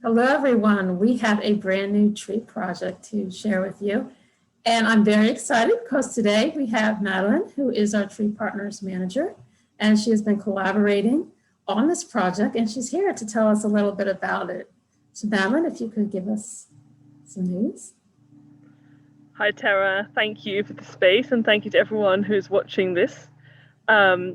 Hello, everyone. We have a brand new tree project to share with you. And I'm very excited because today we have Madeleine, who is our Tree Partners Manager, and she has been collaborating on this project, and she's here to tell us a little bit about it. So Madeleine, if you could give us some news. Hi, Terra. Thank you for the space, and thank you to everyone who's watching this. So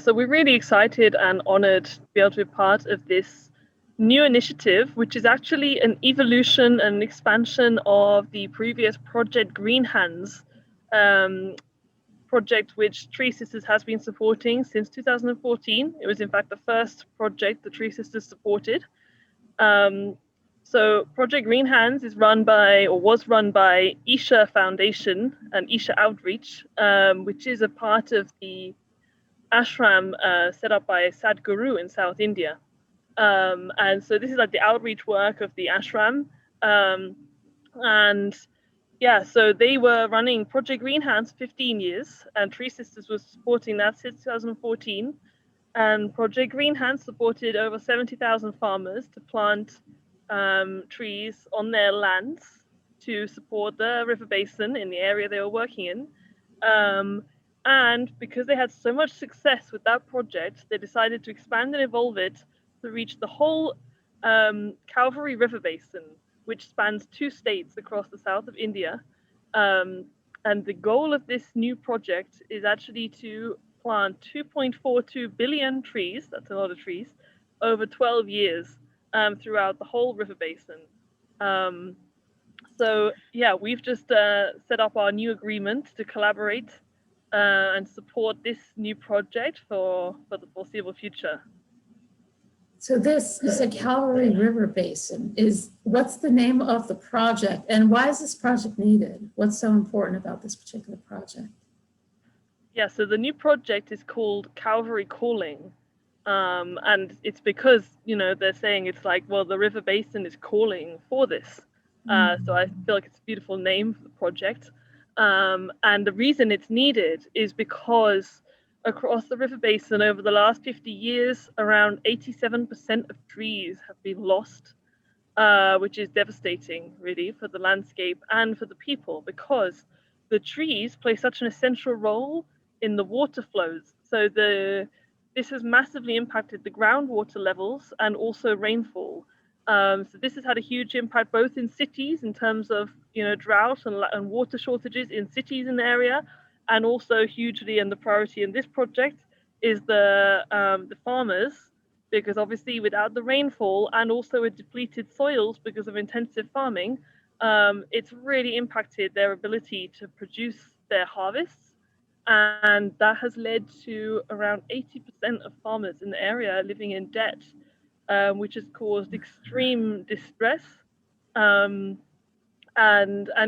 we're really excited and honored to be able to be part of this new initiative, which is actually an evolution and expansion of the previous Project Green Hands project, which TreeSisters has been supporting since 2014. It was, in fact, the first project the TreeSisters supported. So Project Green Hands is run by, or was run by, Isha Foundation and Isha Outreach, which is a part of the ashram set up by Sadhguru in South India. And so this is like the outreach work of the ashram. So they were running Project Green Hands for 15 years, and TreeSisters was supporting that since 2014. And Project Green Hands supported over 70,000 farmers to plant trees on their lands to support the river basin in the area they were working in. And because they had so much success with that project, they decided to expand and evolve it to reach the whole Cauvery River basin, which spans 2 states across the south of India. And the goal of this new project is actually to plant 2.42 billion trees, that's a lot of trees, over 12 years throughout the whole river basin. We've just set up our new agreement to collaborate and support this new project for the foreseeable future. So this is a Cauvery River Basin. What's the name of the project, and why is this project needed? What's so important about this particular project? Yeah, so the new project is called Cauvery Calling. And it's because, they're saying it's like, well, the river basin is calling for this. So I feel like it's a beautiful name for the project. And the reason it's needed is because across the river basin over the last 50 years, around 87% of trees have been lost, which is devastating, really, for the landscape and for the people, because the trees play such an essential role in the water flows. So this has massively impacted the groundwater levels and also rainfall. So this has had a huge impact both in cities in terms of drought and water shortages in cities in the area, and also hugely, and the priority in this project is the farmers, because obviously without the rainfall and also with depleted soils because of intensive farming, it's really impacted their ability to produce their harvests. And that has led to around 80% of farmers in the area living in debt, which has caused extreme distress, and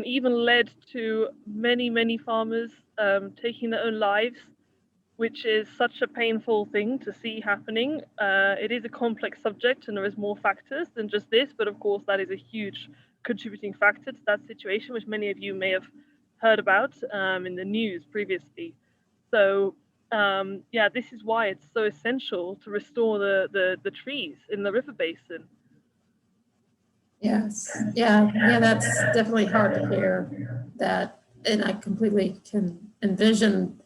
even led to many farmers taking their own lives, which is such a painful thing to see happening. It is a complex subject, and there is more factors than just this, but of course that is a huge contributing factor to that situation, which many of you may have heard about in the news previously. So this is why it's so essential to restore the trees in the river basin. Yes, yeah, that's definitely hard to hear that, and I completely can envision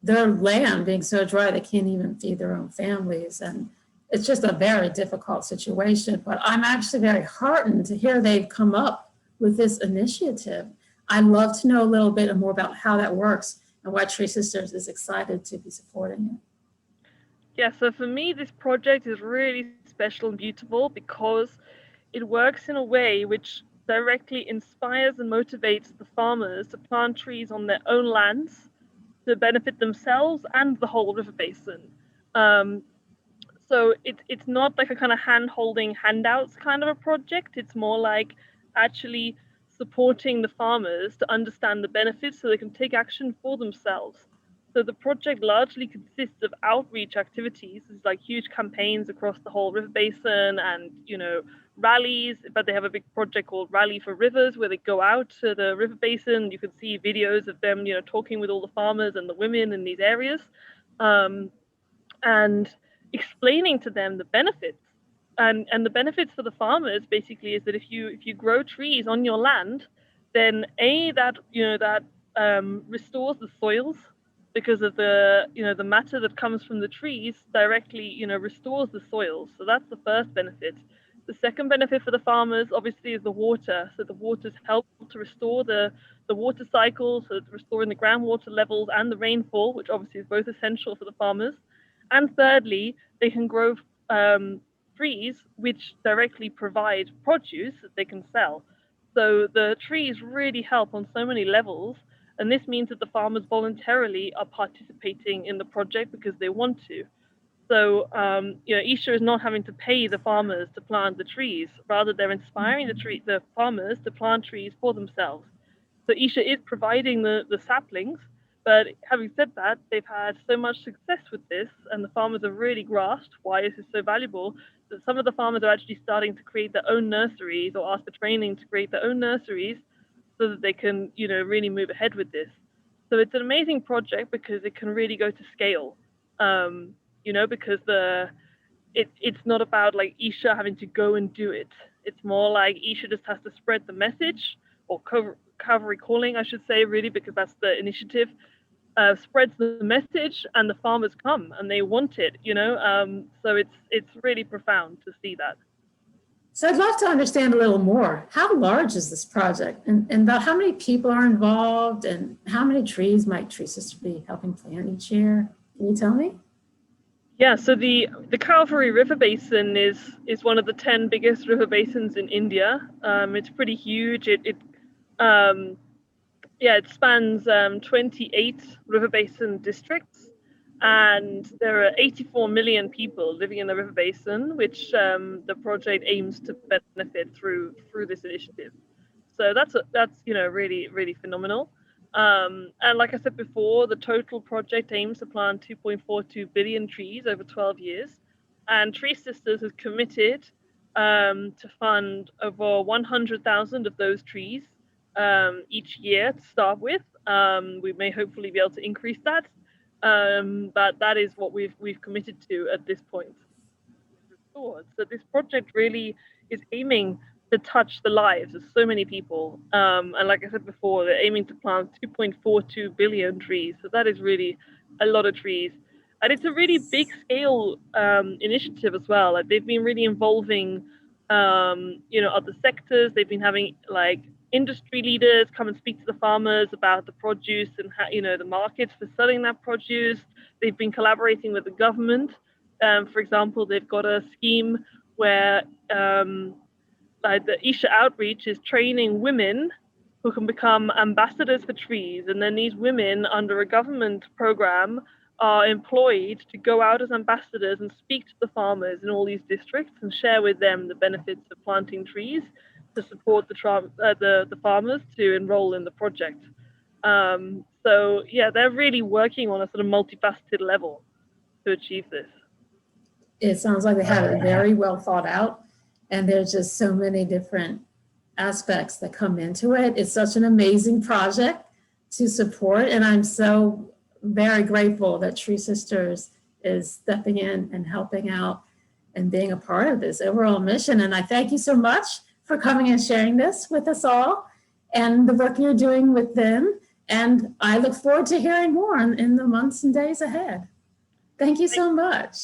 their land being so dry they can't even feed their own families, and it's just a very difficult situation. But I'm actually very heartened to hear they've come up with this initiative. I'd love to know a little bit more about how that works and why TreeSisters is excited to be supporting it. Yeah, so for me, this project is really special and beautiful because it works in a way which directly inspires and motivates the farmers to plant trees on their own lands to benefit themselves and the whole river basin. So it's not like a kind of hand-holding handouts kind of a project. It's more like actually supporting the farmers to understand the benefits so they can take action for themselves. So the project largely consists of outreach activities, it's like huge campaigns across the whole river basin and, rallies, but they have a big project called Rally for Rivers where they go out to the river basin. You can see videos of them, talking with all the farmers and the women in these areas, and explaining to them the benefits and the benefits for the farmers basically is that if you grow trees on your land, then that restores the soils because of the matter that comes from the trees directly restores the soils. So that's the first benefit. The second benefit for the farmers obviously is the water. So the waters help to restore the water cycle, so restoring the groundwater levels and the rainfall, which obviously is both essential for the farmers. And thirdly, they can grow trees which directly provide produce that they can sell. So the trees really help on so many levels, and this means that the farmers voluntarily are participating in the project because they want to. So Isha is not having to pay the farmers to plant the trees; rather, they're inspiring the farmers to plant trees for themselves. So Isha is providing the saplings, but having said that, they've had so much success with this, and the farmers have really grasped why this is so valuable, that some of the farmers are actually starting to create their own nurseries or ask for training to create their own nurseries so that they can, really move ahead with this. So it's an amazing project because it can really go to scale, because it's not about like Isha having to go and do it. It's more like Isha just has to spread the message, or Cauvery Calling, I should say, really, because that's the initiative, spreads the message, and the farmers come and they want it, so it's really profound to see that. So I'd love to understand a little more. How large is this project, and about how many people are involved, and how many trees might TreeSisters be helping plant each year? Can you tell me? Yeah, so the Cauvery River Basin is one of the 10 biggest river basins in India. It's pretty huge. It spans 28 river basin districts, and there are 84 million people living in the river basin, which the project aims to benefit through this initiative. So that's really, really phenomenal. And like I said before, the total project aims to plant 2.42 billion trees over 12 years. And TreeSisters has committed to fund over 100,000 of those trees each year to start with. We may hopefully be able to increase that, but that is what we've committed to at this point. So this project really is aiming to touch the lives of so many people. And like I said before, they're aiming to plant 2.42 billion trees. So that is really a lot of trees. And it's a really big scale initiative as well. Like they've been really involving, other sectors. They've been having like industry leaders come and speak to the farmers about the produce and how, the markets for selling that produce. They've been collaborating with the government. For example, they've got a scheme where the Isha Outreach is training women who can become ambassadors for trees. And then these women under a government program are employed to go out as ambassadors and speak to the farmers in all these districts and share with them the benefits of planting trees to support the farmers to enroll in the project. So yeah, they're really working on a sort of multifaceted level to achieve this. It sounds like they have it very well thought out, and there's just so many different aspects that come into it. It's such an amazing project to support, and I'm so very grateful that TreeSisters is stepping in and helping out and being a part of this overall mission. And I thank you so much for coming and sharing this with us all and the work you're doing with them. And I look forward to hearing more in the months and days ahead. Thank you so much.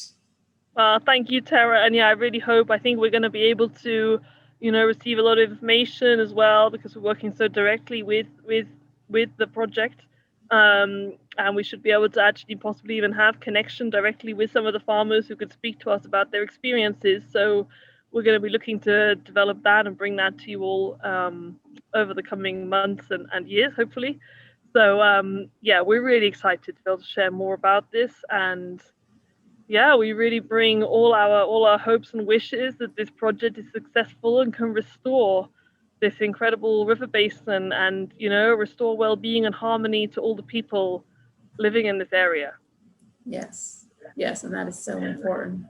Thank you, Terra. And yeah, I think we're going to be able to, receive a lot of information as well, because we're working so directly with the project. And we should be able to actually possibly even have connection directly with some of the farmers who could speak to us about their experiences. So we're going to be looking to develop that and bring that to you all over the coming months and years, hopefully. So we're really excited to be able to share more about this. And yeah, we really bring all our hopes and wishes that this project is successful and can restore this incredible river basin and, restore well-being and harmony to all the people living in this area. Yes, and that is so important.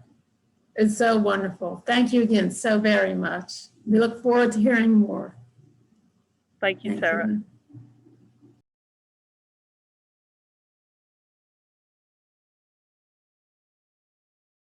It's so wonderful. Thank you again so very much. We look forward to hearing more. Thank you, Terra.